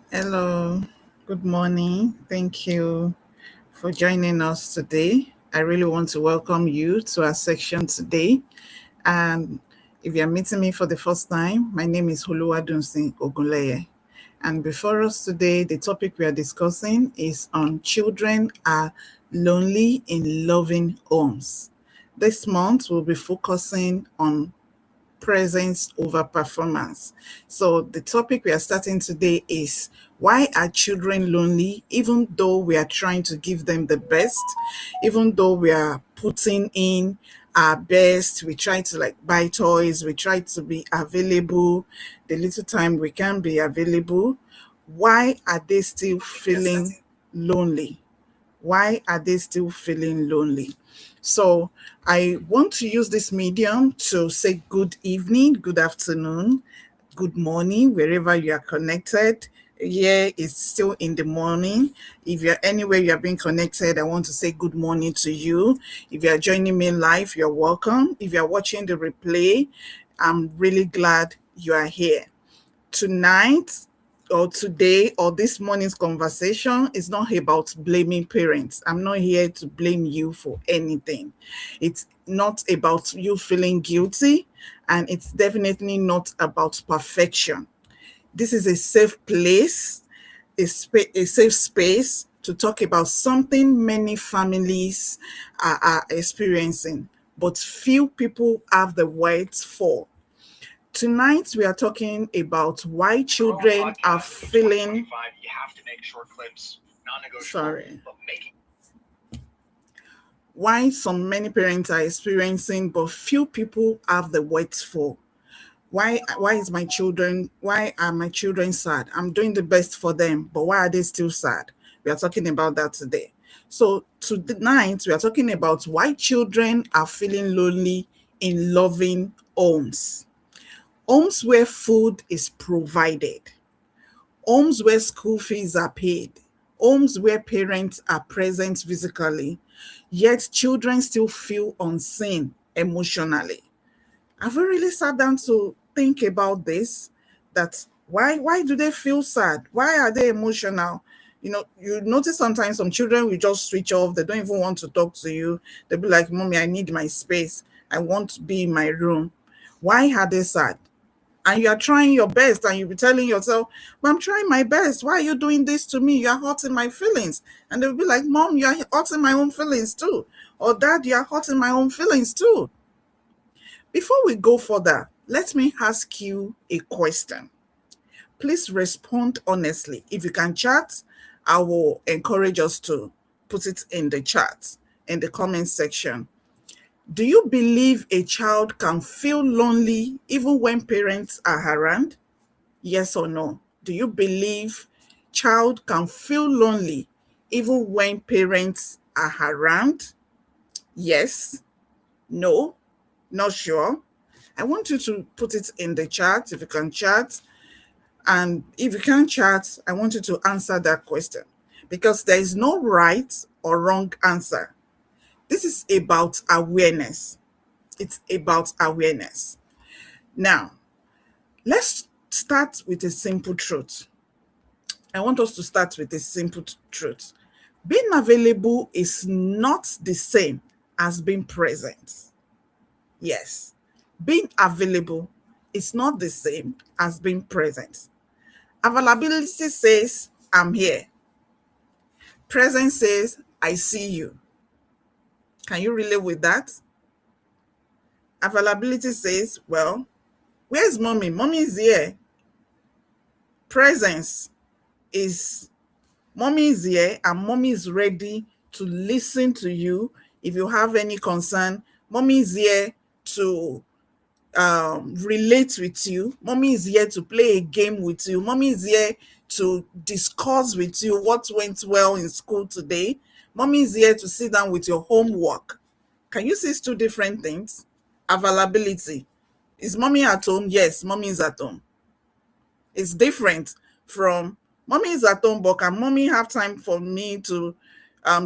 Hello, good morning. Thank you for joining us today. I really want to welcome you to our section today. And if you're meeting me for the first time, my name is Huluwadunsin Ogunleye. And before us today, the topic we are discussing is on children are lonely in loving homes. This month, we'll be focusing on presence over performance. So the topic we are starting today is why are children lonely even though we are trying to give them the best, even though we are putting in our best, we try to like buy toys, we try to be available, the little time we can be available. Why are they still feeling lonely? Why are they still feeling lonely? So I want to use this medium to say good evening, good afternoon, good morning, wherever you are connected. Yeah, it's still in the morning. If you're anywhere you are being connected, I want to say good morning to you. If you are joining me live, you're welcome. If you're watching the replay, I'm really glad you are here. Tonight or today or this morning's conversation is not about blaming parents. I'm not here to blame you for anything. It's not about you feeling guilty, and it's definitely not about perfection. This is a safe place, a safe space to talk about something many families are experiencing, but few people have the words for. Tonight, we are talking about why children are feeling. Sorry. Why some many parents are experiencing, but few people have the words for. Why are my children sad? I'm doing the best for them, but why are they still sad? We are talking about that today. So tonight, we are talking about why children are feeling lonely in loving homes. Homes where food is provided, homes where school fees are paid, homes where parents are present physically, yet children still feel unseen emotionally. Have you really sat down to think about this? That why do they feel sad? Why are they emotional? You notice sometimes some children will just switch off. They don't even want to talk to you. They'll be like, Mommy, I need my space. I want to be in my room. Why are they sad? And you are trying your best and you'll be telling yourself, but I'm trying my best. Why are you doing this to me? You are hurting my feelings. And they'll be like, Mom, you are hurting my own feelings too. Or Dad, you are hurting my own feelings too. Before we go further, let me ask you a question. Please respond honestly. If you can chat, I will encourage us to put it in the chat, in the comment section. Do you believe a child can feel lonely even when parents are around? Yes or no? Do you believe child can feel lonely even when parents are around? Yes, no, not sure. I want you to put it in the chat if you can chat. And if you can't chat, I want you to answer that question because there is no right or wrong answer. This is about awareness. It's about awareness. Now, let's start with a simple truth. I want us to start with a simple truth. Being available is not the same as being present. Yes, being available is not the same as being present. Availability says, I'm here. Presence says, I see you. Can you relate with that? Availability says, well, where's mommy? Mommy is here. Presence is mommy is here and mommy is ready to listen to you. If you have any concern, mommy is here to relate with you. Mommy is here to play a game with you. Mommy is here to discuss with you what went well in school today. Mommy is here to sit down with your homework. Can you see it's two different things? Availability. Is mommy at home? Yes, mommy is at home. It's different from mommy is at home, but can mommy have time for me to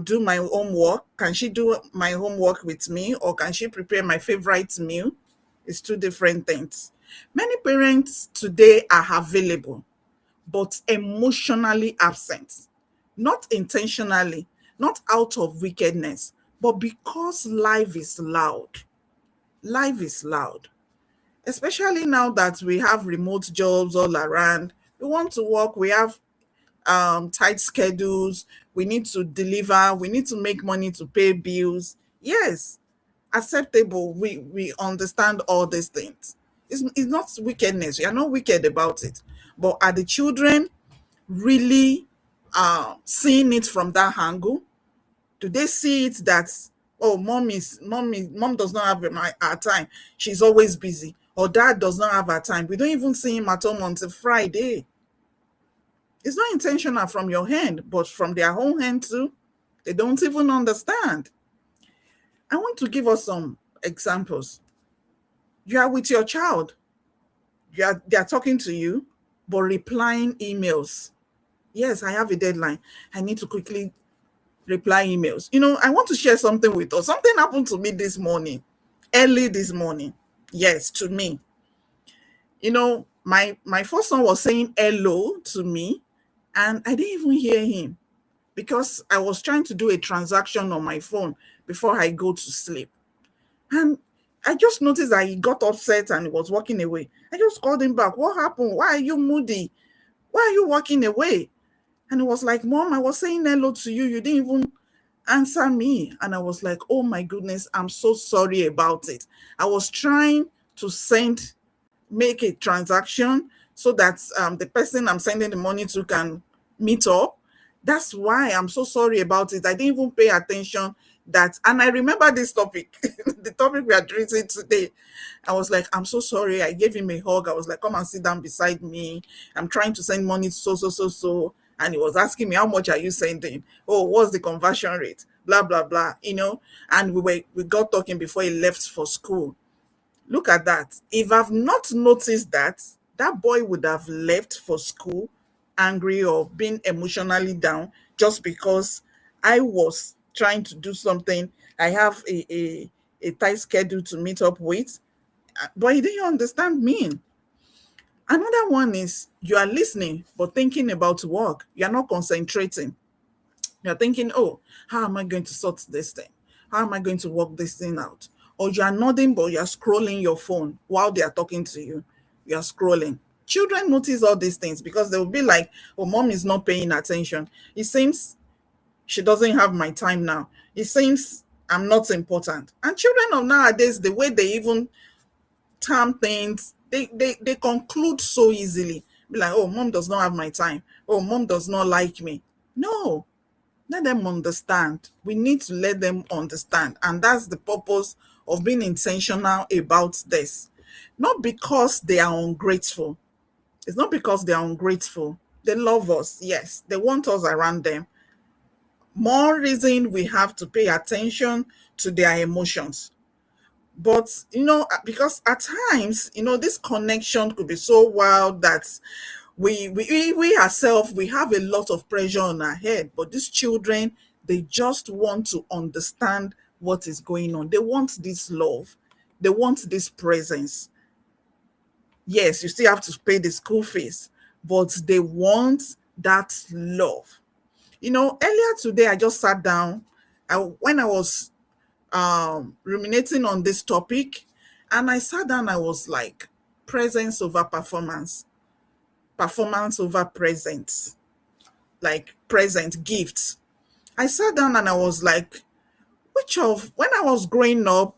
do my homework? Can she do my homework with me, or can she prepare my favorite meal? It's two different things. Many parents today are available, but emotionally absent. Not intentionally, not out of wickedness, but because life is loud. Life is loud. Especially now that we have remote jobs all around. We want to work, we have tight schedules, we need to deliver, we need to make money to pay bills. Yes, acceptable. We understand all these things. It's not wickedness. We are not wicked about it. But are the children really seeing it from that angle? Do they see it that, oh, mom does not have her time, she's always busy, or dad does not have her time, we don't even see him at home until Friday? It's not intentional from your hand, but from their own hand too. They don't even understand. I want to give us some examples. You are with your child, they are talking to you, but replying emails. Yes, I have a deadline, I need to quickly reply emails. I want to share something with us. Something happened to me this morning, early this morning. Yes, to me. My first son was saying hello to me, and I didn't even hear him because I was trying to do a transaction on my phone before I go to sleep. And I just noticed that he got upset and he was walking away. I just called him back. What happened? Why are you moody? Why are you walking away? And he was like, Mom, I was saying hello to you. You didn't even answer me. And I was like, oh my goodness, I'm so sorry about it. I was trying to make a transaction so that the person I'm sending the money to can meet up. That's why I'm so sorry about it. I didn't even pay attention that. And I remember this topic, the topic we are treating today. I was like, I'm so sorry. I gave him a hug. I was like, come and sit down beside me. I'm trying to send money to so. And he was asking me, how much are you sending? Oh, what's the conversion rate? Blah, blah, blah, And we got talking before he left for school. Look at that. If I've not noticed that, that boy would have left for school angry or been emotionally down just because I was trying to do something. I have a tight schedule to meet up with, but he didn't understand me. Another one is you are listening but thinking about work. You are not concentrating. You're thinking, oh, how am I going to sort this thing? How am I going to work this thing out? Or you are nodding, but you're scrolling your phone while they are talking to you. You're scrolling. Children notice all these things because they will be like, oh, mom is not paying attention. It seems she doesn't have my time now. It seems I'm not important. And children of nowadays, the way they even term things, they conclude so easily. Be like, oh, mom does not have my time. Oh, mom does not like me. No, let them understand. We need to let them understand. And that's the purpose of being intentional about this. Not because they are ungrateful. It's not because they are ungrateful. They love us. Yes, they want us around them. More reason we have to pay attention to their emotions. But, because at times, this connection could be so wild that we ourselves, we have a lot of pressure on our head, but these children, they just want to understand what is going on. They want this love, they want this presence. Yes, you still have to pay the school fees, but they want that love. Earlier today I just sat down, when I was ruminating on this topic, and I sat down. I was like, presence over performance, performance over presence, like present gifts. I sat down and I was like, when I was growing up,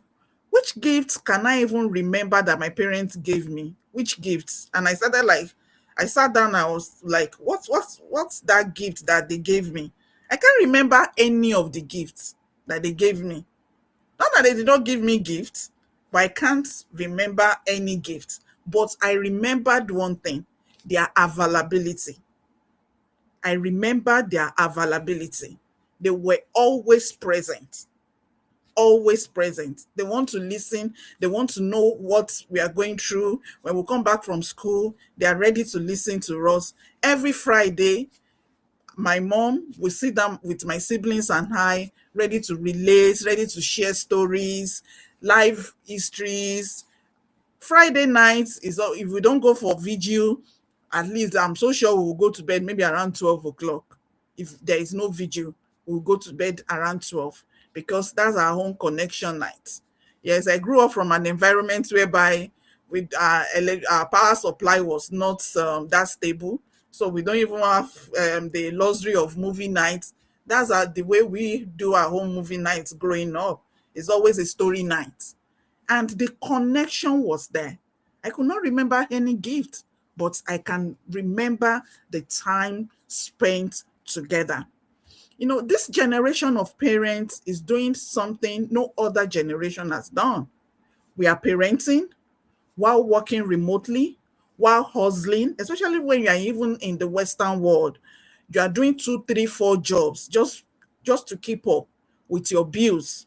which gifts can I even remember that my parents gave me? Which gifts? And I sat down, I was like, what's that gift that they gave me? I can't remember any of the gifts that they gave me. Not that they did not give me gifts, but I can't remember any gift. But I remembered one thing, their availability. I remember their availability. They were always present, always present. They want to listen. They want to know what we are going through. When we come back from school, they are ready to listen to us. Every Friday, my mom will sit down with my siblings and I, ready to relate, ready to share stories, life histories. Friday nights is, if we don't go for vigil, At least I'm so sure we will go to bed maybe around 12 o'clock. If there is no vigil, we'll go to bed around 12 because that's our home connection night. Yes, I grew up from an environment whereby with our power supply was not that stable. So we don't even have the luxury of movie nights. That's the way we do our home movie nights growing up. It's always a story night. And the connection was there. I could not remember any gift, but I can remember the time spent together. You know, this generation of parents is doing something no other generation has done. We are parenting while working remotely, while hustling, especially when you are even in the Western world. You are doing two, three, four jobs just to keep up with your bills.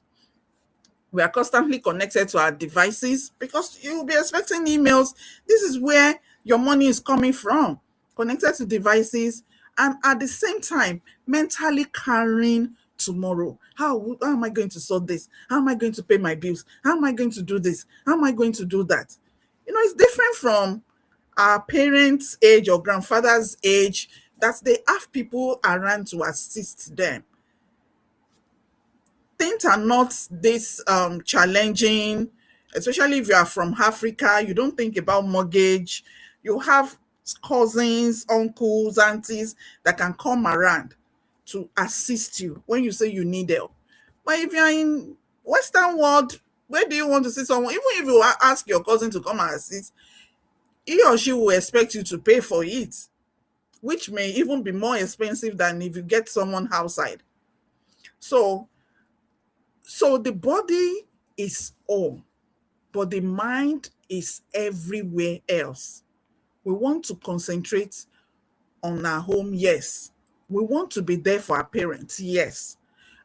We are constantly connected to our devices because you will be expecting emails. This is where your money is coming from, connected to devices, and at the same time, mentally carrying tomorrow. How am I going to sort this? How am I going to pay my bills? How am I going to do this? How am I going to do that? You know, it's different from our parents' age or grandfather's age that they have people around to assist them. Things are not this challenging, especially if you are from Africa. You don't think about mortgage. You have cousins, uncles, aunties that can come around to assist you when you say you need help. But if you're in Western world, where do you want to see someone? Even if you ask your cousin to come and assist, he or she will expect you to pay for it, which may even be more expensive than if you get someone outside. So So the body is all, but the mind is everywhere else. We want to concentrate on our home, yes. We want to be there for our parents, yes.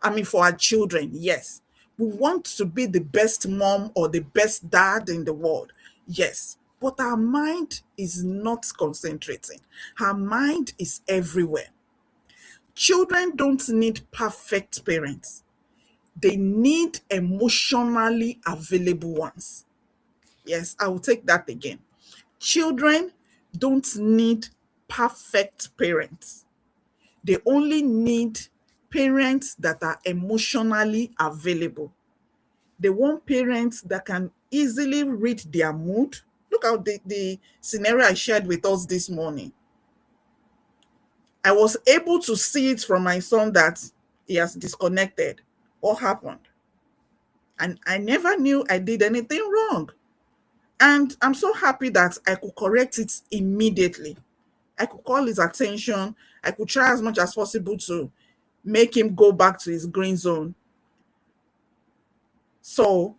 I mean, for our children, yes. We want to be the best mom or the best dad in the world, yes. But our mind is not concentrating. Our mind is everywhere. Children don't need perfect parents. They need emotionally available ones. Yes, I will take that again. Children don't need perfect parents. They only need parents that are emotionally available. They want parents that can easily read their mood. Look at the scenario I shared with us this morning. I was able to see it from my son that he has disconnected. What happened? And I never knew I did anything wrong. And I'm so happy that I could correct it immediately. I could call his attention. I could try as much as possible to make him go back to his green zone. So,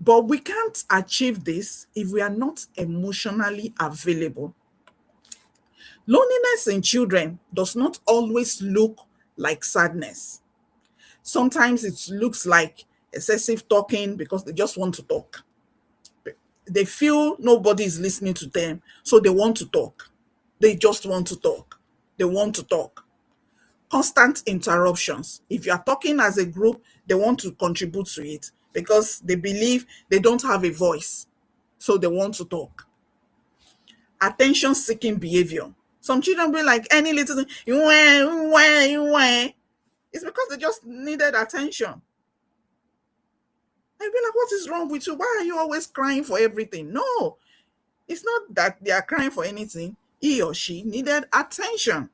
but we can't achieve this if we are not emotionally available. Loneliness in children does not always look like sadness. Sometimes it looks like excessive talking because they just want to talk. They feel nobody is listening to them, so they want to talk. They just want to talk. They want to talk. Constant interruptions. If you are talking as a group, they want to contribute to it because they believe they don't have a voice, so they want to talk. Attention seeking behavior. Some children be like any little thing, you want, you want, you want. It's because they just needed attention. I'd be like, what is wrong with you? Why are you always crying for everything? No, it's not that they are crying for anything. He or she needed attention.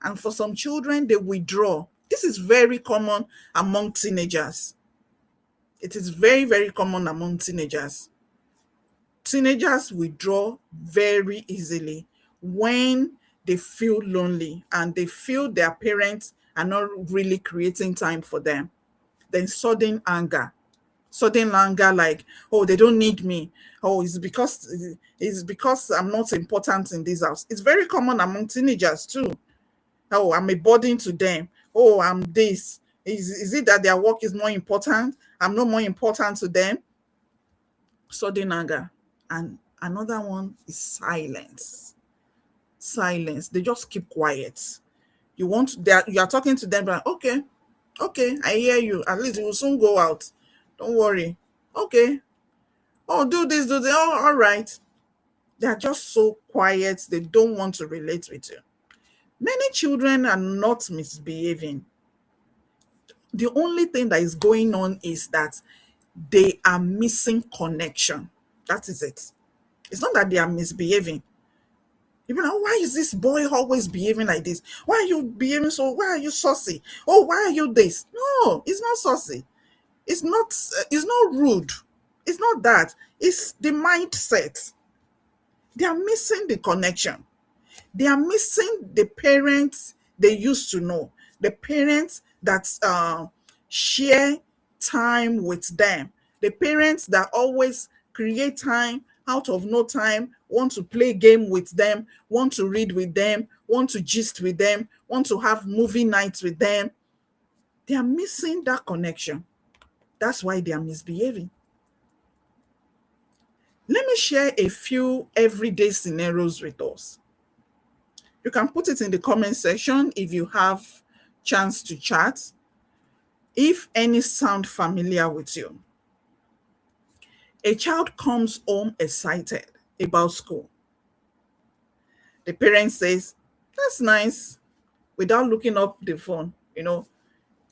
And for some children, they withdraw. This is very common among teenagers. It is very, very common among teenagers. Teenagers withdraw very easily when they feel lonely and they feel their parents are not really creating time for them. Then sudden anger like, oh, they don't need me. Oh, it's because I'm not important in this house. It's very common among teenagers too. Oh, I'm a burden to them. Oh, I'm this. Is it that their work is more important? I'm not more important to them? Sudden anger. And another one is silence. Silence. They just keep quiet. You are talking to them, but okay, okay, I hear you. At least you will soon go out. Don't worry. Okay. Oh, do this, do that. Oh, all right. They're just so quiet. They don't want to relate with you. Many children are not misbehaving. The only thing that is going on is that they are missing connection. That is it. It's not that they are misbehaving. You know, why is this boy always behaving like this? Why are you behaving so? Why are you saucy? Oh, why are you this? No, it's not saucy. It's not. It's not rude. It's not that. It's the mindset. They are missing the connection. They are missing the parents they used to know, the parents that share time with them, the parents that always create time out of no time, want to play game with them, want to read with them, want to gist with them, want to have movie nights with them. They are missing that connection. That's why they are misbehaving. Let me share a few everyday scenarios with us. You can put it in the comment section if you have chance to chat. If any sound familiar with you. A child comes home excited about school. The parent says, "That's nice," without looking up the phone,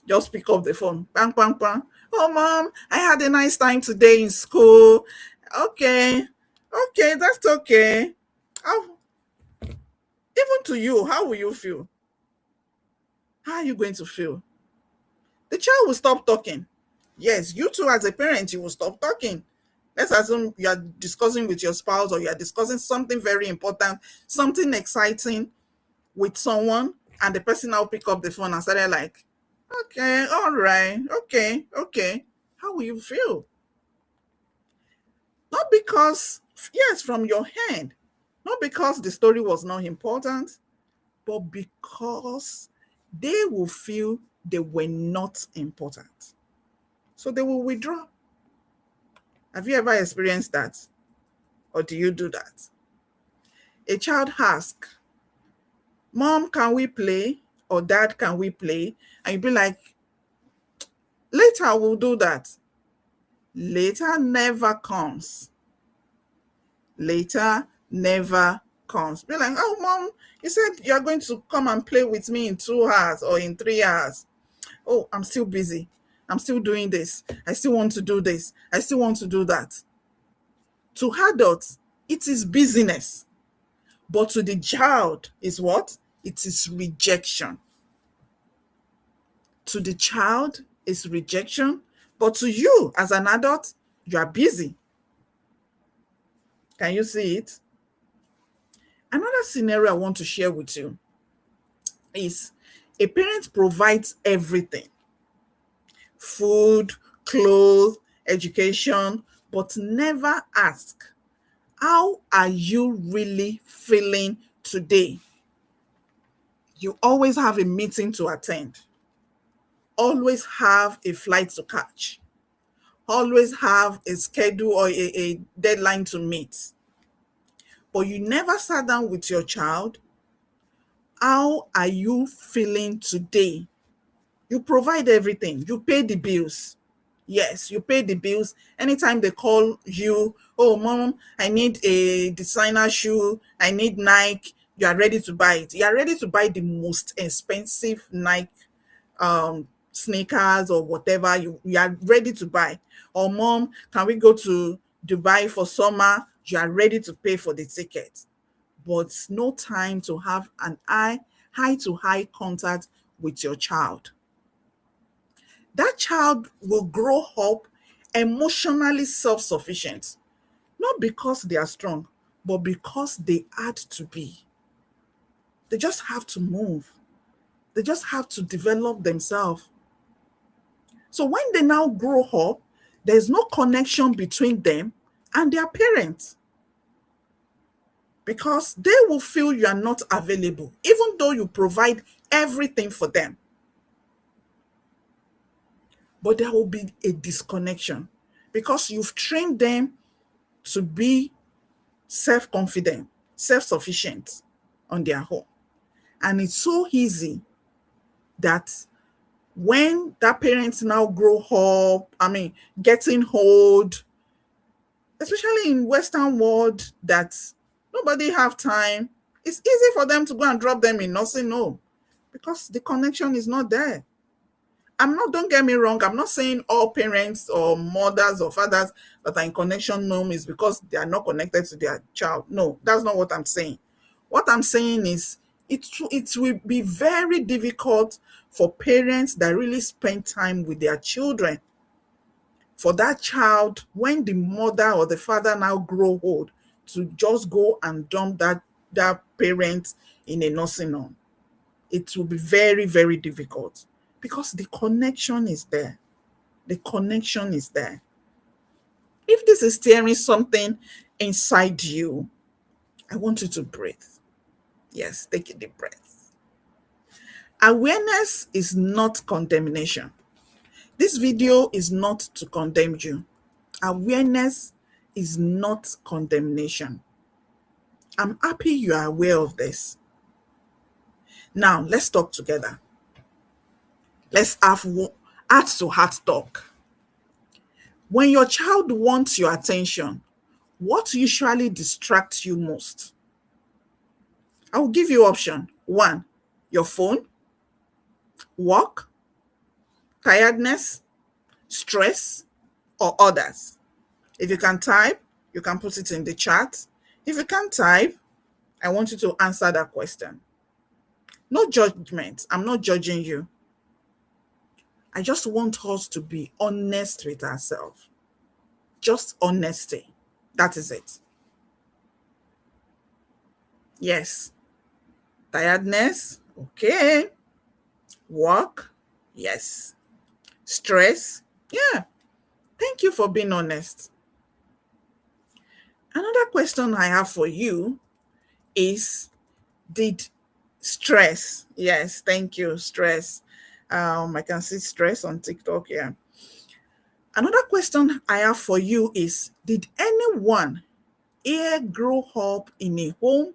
just pick up the phone. Bang, bang, bang. "Oh, mom, I had a nice time today in school." Okay, okay, that's okay. How, even to you, how will you feel? How are you going to feel? The child will stop talking. Yes, you too, as a parent, you will stop talking. Let's assume you are discussing with your spouse, or you are discussing something very important, something exciting with someone, and the person now pick up the phone and started like, "Okay, all right, okay, okay." How will you feel? Not because, yes, from your hand, not because the story was not important, but because they will feel they were not important. So they will withdraw. Have you ever experienced that? Or do you do that? A child asks, "Mom, can we play?" Or "Dad, can we play?" And you be like, "Later, we'll do that." Later never comes. Later never comes. Be like, "Oh, mom, you said you're going to come and play with me in 2 hours or in 3 hours. Oh, I'm still busy. I'm still doing this. I still want to do this. I still want to do that." To adults, it is busyness. But to the child is what? It is rejection. To the child is rejection, but to you as an adult, you are busy. Can you see it? Another scenario I want to share with you is a parent provides everything: food, clothes, education, but never ask, "How are you really feeling today?" You always have a meeting to attend, always have a flight to catch, always have a schedule or a deadline to meet. But you never sat down with your child. How are you feeling today? You provide everything. You pay the bills. Yes, you pay the bills. Anytime they call you, "Oh, mom, I need a designer shoe. I need Nike." You are ready to buy it. You are ready to buy the most expensive Nike sneakers or whatever you are ready to buy. Or, "Mom, can we go to Dubai for summer?" You are ready to pay for the ticket. But no time to have an eye to eye contact with your child. That child will grow up emotionally self-sufficient, not because they are strong, but because they had to be. They just have to move. They just have to develop themselves. So when they now grow up, there's no connection between them and their parents, because they will feel you are not available, even though you provide everything for them. But there will be a disconnection because you've trained them to be self-confident, self-sufficient on their own. And it's so easy that when that parents now grow up, getting old, especially in Western world, that Nobody have time. It's easy for them to go and drop them in nursing home because the connection is not there. Don't get me wrong, I'm not saying all parents or mothers or fathers that are in connection home is because they are not connected to their child. No, that's not what I'm saying. What I'm saying is it will be very difficult for parents that really spend time with their children, for that child, when the mother or the father now grow old, to just go and dump that parent in a nursing home. It will be very, very difficult because the connection is there. The connection is there. If this is stirring something inside you, I want you to breathe. Yes, take a deep breath. Awareness is not condemnation. This video is not to condemn you. Awareness is not condemnation. I'm happy you are aware of this. Now, let's talk together. Let's have heart to heart talk. When your child wants your attention, what usually distracts you most? I will give you option. 1, your phone, work, tiredness, stress, or others. If you can type, you can put it in the chat. If you can't type, I want you to answer that question. No judgment. I'm not judging you. I just want us to be honest with ourselves. Just honesty. That is it. Yes. Tiredness. Okay. Work. Yes. Stress. Yeah. Thank you for being honest. Another question I have for you is, did stress, yes, thank you, stress. I can see stress on TikTok, yeah. Another question I have for you is, did anyone here grow up in a home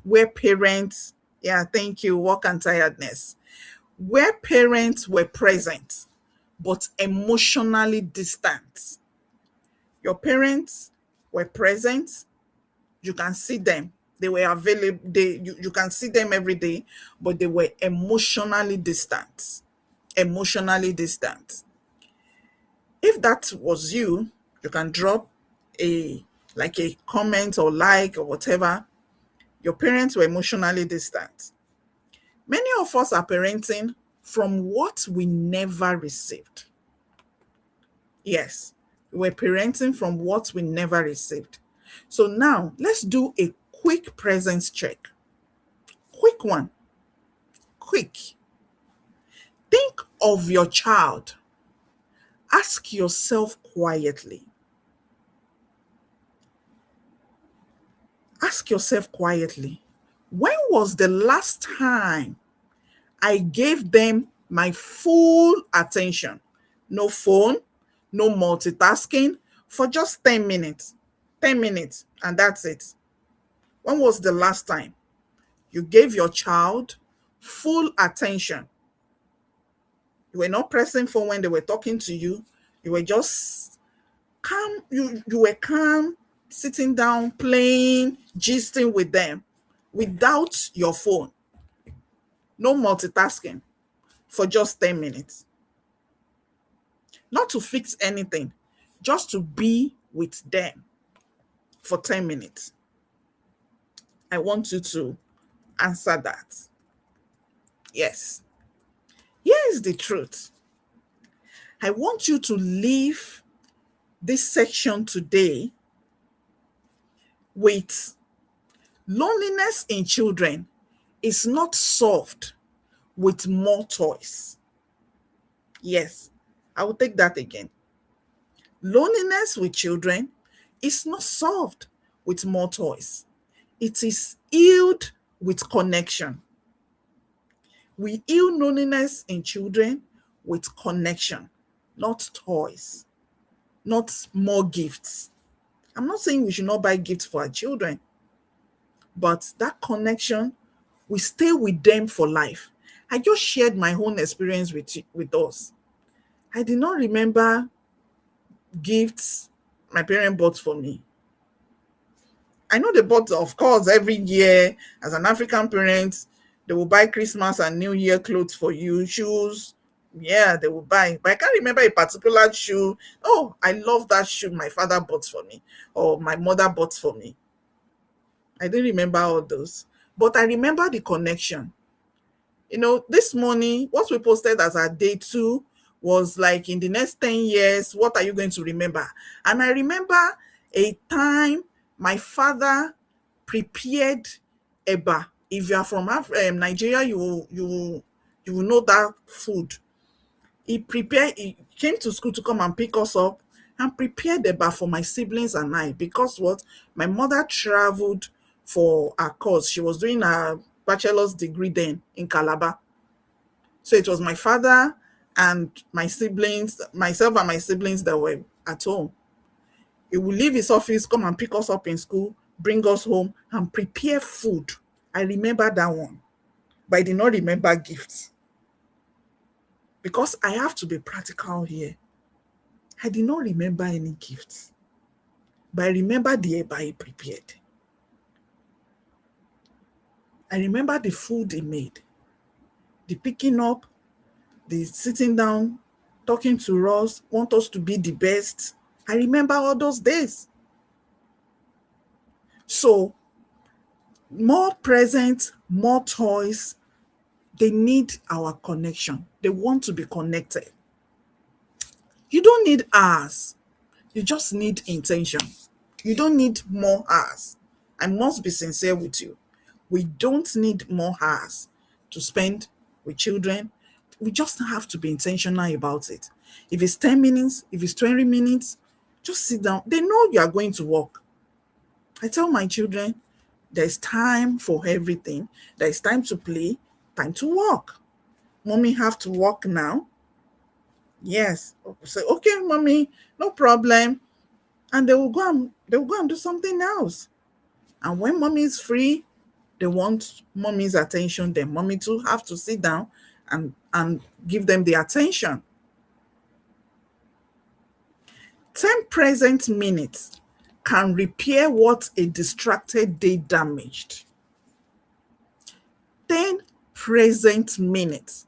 where parents, yeah, thank you, work and tiredness, where parents were present but emotionally distant? Your parents were present, you can see them, they were available, you can see them every day, but they were emotionally distant. Emotionally distant. If that was you, you can drop a a comment or like or whatever. Your parents were emotionally distant. Many of us are parenting from what we never received. Yes, we're parenting from what we never received. So now let's do a quick presence check. Quick one. Quick. Think of your child. Ask yourself quietly. Ask yourself quietly. When was the last time I gave them my full attention? No phone, no multitasking, for just 10 minutes. 10 minutes, and that's it. When was the last time you gave your child full attention? You were not pressing phone when they were talking to you. You were just calm. You were calm, sitting down, playing, gisting with them without your phone. No multitasking for just 10 minutes. Not to fix anything, just to be with them for 10 minutes. I want you to answer that. Yes. Here is the truth. I want you to leave this section today with: loneliness in children is not solved with more toys. Yes, I will take that again. Loneliness with children is not solved with more toys. It is healed with connection. We heal loneliness in children with connection, not toys, not more gifts. I'm not saying we should not buy gifts for our children, but that connection will stay with them for life. I just shared my own experience with us. I did not remember gifts my parents bought for me. I know they bought, of course, every year as an African parent, they will buy Christmas and New Year clothes for you, shoes. Yeah, they will buy. But I can't remember a particular shoe. Oh, I love that shoe my father bought for me or my mother bought for me. I didn't remember all those. But I remember the connection. This morning, what we posted as our day two was like, in the next 10 years, what are you going to remember? And I remember a time my father prepared eba. If you are from Nigeria, you will know that food. He came to school to come and pick us up and prepared eba for my siblings and I, because what? My mother traveled for her course. She was doing a bachelor's degree then in Calabar. So it was my father and my siblings, myself and my siblings that were at home. He would leave his office, come and pick us up in school, bring us home, and prepare food. I remember that one, but I did not remember gifts because I have to be practical here. I did not remember any gifts, but I remember the eba he prepared. I remember the food he made, the picking up, the sitting down, talking to us, want us to be the best. I remember all those days. So, more presents, more toys, they need our connection. They want to be connected. You don't need hours. You just need intention. You don't need more hours. I must be sincere with you. We don't need more hours to spend with children. We just have to be intentional about it. If it's 10 minutes, if it's 20 minutes, just sit down. They know you are going to work. I tell my children, there's time for everything. There's time to play, time to work. Mommy have to work now. Yes. Say, okay, mommy, no problem. And they will go and do something else. And when mommy is free, they want mommy's attention. Then mommy too have to sit down and give them the attention. 10 present minutes can repair what a distracted day damaged. 10 present minutes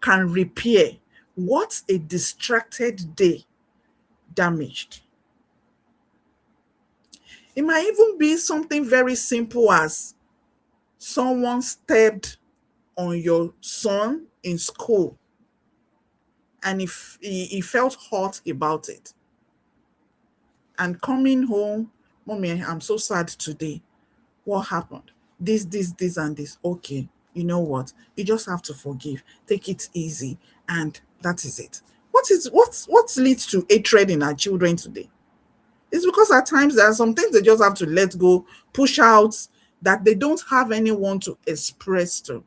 can repair what a distracted day damaged. It might even be something very simple as someone stepped on your son in school and if he felt hurt about it. And coming home, mommy, I'm so sad today. What happened? This, and this. Okay, you know what? You just have to forgive. Take it easy. And that is it. What leads to hatred in our children today? It's because at times there are some things they just have to let go, push out, that they don't have anyone to express to.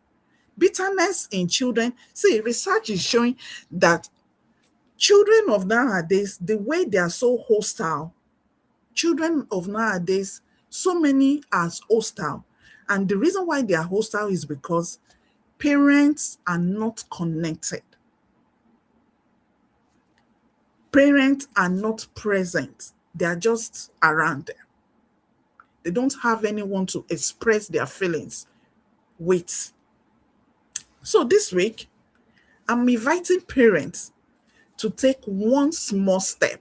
Bitterness in children. See, research is showing that children of nowadays, the way they are so hostile, children of nowadays, so many are hostile. And the reason why they are hostile is because parents are not connected. Parents are not present. They are just around them. They don't have anyone to express their feelings with. So this week, I'm inviting parents to take one small step.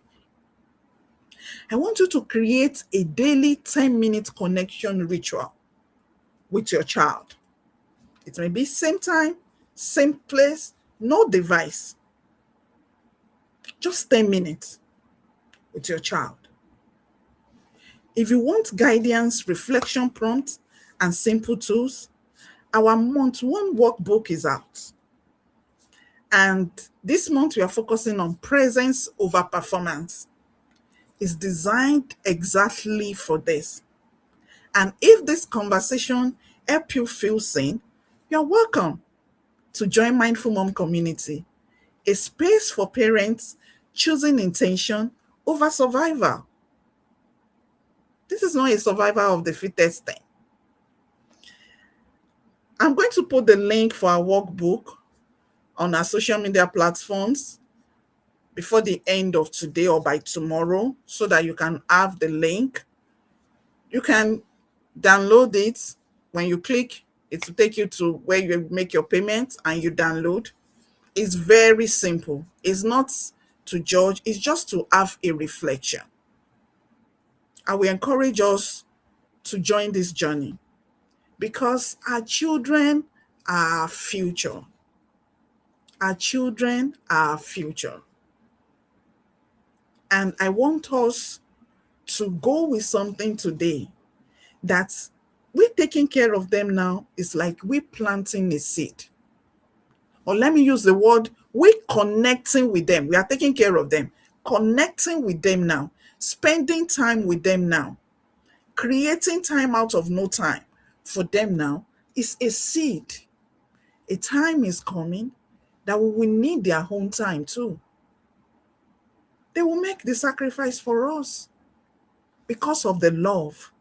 I want you to create a daily 10-minute connection ritual with your child. It may be same time, same place, no device. Just 10 minutes with your child. If you want guidance, reflection prompts, and simple tools, our month one workbook is out. And this month we are focusing on presence over performance. It's designed exactly for this. And if this conversation help you feel seen, you're welcome to join Mindful Mom Community, a space for parents choosing intention over survival. This is not a survival of the fittest thing. I'm going to put the link for our workbook on our social media platforms before the end of today or by tomorrow so that you can have the link. You can download it. When you click, it will take you to where you make your payment and you download. It's very simple. It's not to judge, it's just to have a reflection. I will encourage us to join this journey because our children are our future. Our children are our future. And I want us to go with something today that we taking care of them now is like we planting a seed. Or let me use the word, we connecting with them. We are taking care of them. Connecting with them now. Spending time with them now. Creating time out of no time for them now is a seed. A time is coming that we will need their own time too. They will make the sacrifice for us because of the love.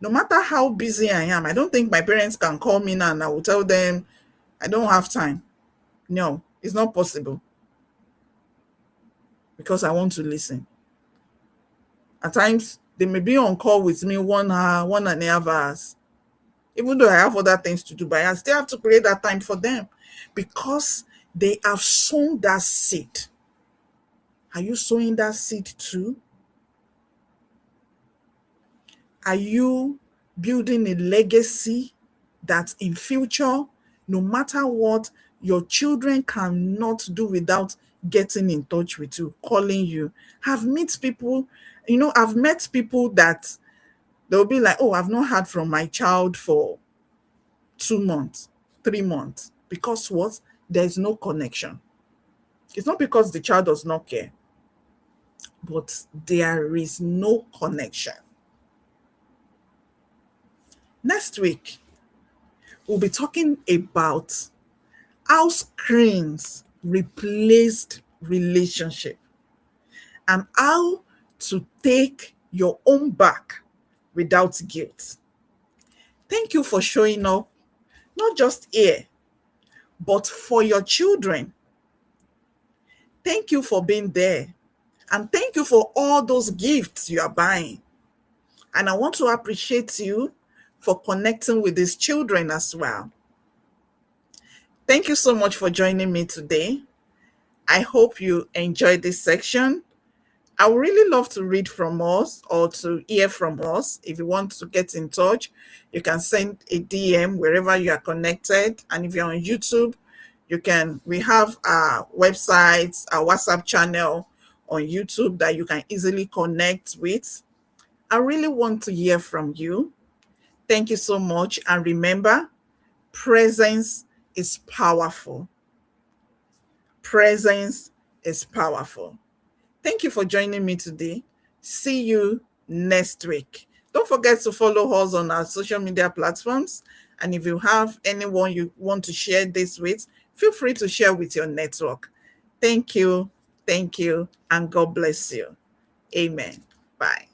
No matter how busy I am, I don't think my parents can call me now and I will tell them I don't have time. No, it's not possible because I want to listen. At times, they may be on call with me 1 hour, 1.5 hours, even though I have other things to do, but I still have to create that time for them because they have sown that seed. Are you sowing that seed too? Are you building a legacy that in future, no matter what, your children cannot do without getting in touch with you, calling you? I've met people that they'll be like, oh, I've not heard from my child for 2 months, 3 months. Because what? There's no connection. It's not because the child does not care, but there is no connection. Next week, we'll be talking about how screens replaced relationship and how to take your own back without guilt. Thank you for showing up, not just here, but for your children. Thank you for being there. And thank you for all those gifts you are buying. And I want to appreciate you for connecting with these children as well. Thank you so much for joining me today. I hope you enjoyed this section. I would really love to read from us or to hear from us. If you want to get in touch, you can send a DM wherever you are connected. And if you're on YouTube, we have our websites, our WhatsApp channel on YouTube that you can easily connect with. I really want to hear from you. Thank you so much. And remember, presence is powerful. Presence is powerful. Thank you for joining me today. See you next week. Don't forget to follow us on our social media platforms. And if you have anyone you want to share this with, feel free to share with your network. Thank you, and God bless you. Amen. Bye.